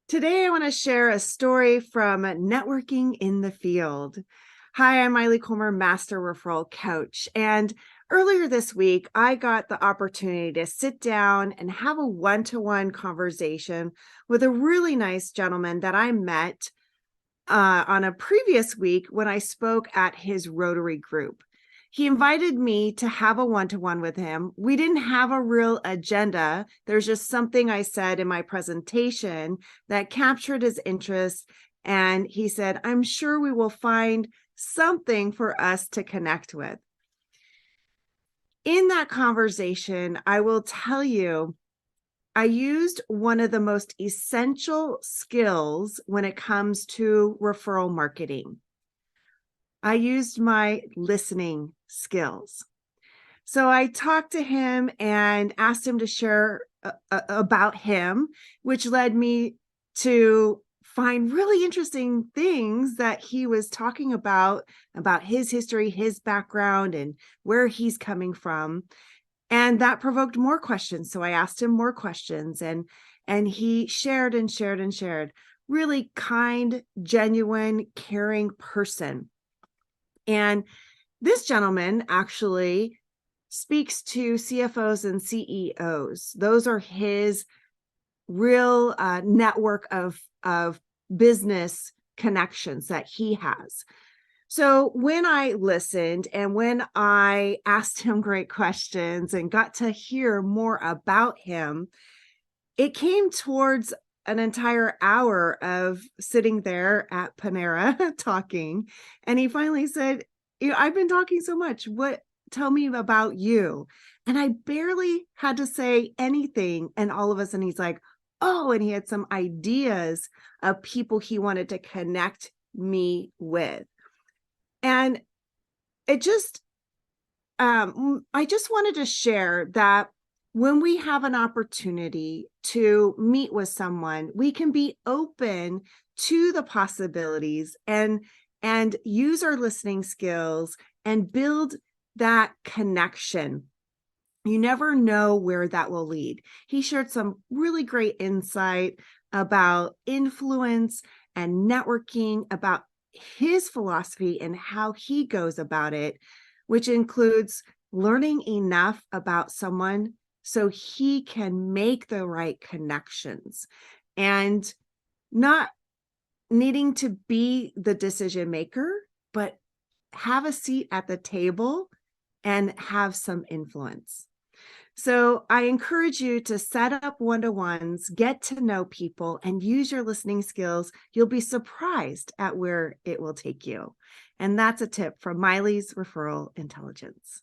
Today, I want to share a story from networking in the field. Hi, I'm Maile, Master Referral Coach. And earlier this week, I got the opportunity to sit down and have a one-to-one conversation with a really nice gentleman that I met on a previous week when I spoke at his Rotary group. He invited me to have a one-to-one with him. We didn't have a real agenda. There's just something I said in my presentation that captured his interest. And he said, I'm sure we will find something for us to connect with. In that conversation, I will tell you, I used one of the most essential skills when it comes to referral marketing. I used my listening skills. So I talked to him and asked him to share about him, which led me to find really interesting things that he was talking about his history, his background, and where he's coming from. And that provoked more questions. So I asked him more questions, and he shared and shared and shared. Really kind, genuine, caring person. And this gentleman actually speaks to CFOs and CEOs. Those are his real network of business connections that he has. So when I listened and when I asked him great questions and got to hear more about him, it came towards an entire hour of sitting there at Panera talking. And he finally said, I've been talking so much. Tell me about you. And I barely had to say anything. And all of a sudden he's like, oh, and he had some ideas of people he wanted to connect me with. And it just, I just wanted to share that when we have an opportunity to meet with someone, we can be open to the possibilities and use our listening skills and build that connection. You never know where that will lead. He shared some really great insight about influence and networking, about his philosophy and how he goes about it, which includes learning enough about someone so he can make the right connections and not needing to be the decision maker, but have a seat at the table and have some influence. So I encourage you to set up one-to-ones, get to know people, and use your listening skills. You'll be surprised at where it will take you. And that's a tip from Miley's Referral Intelligence.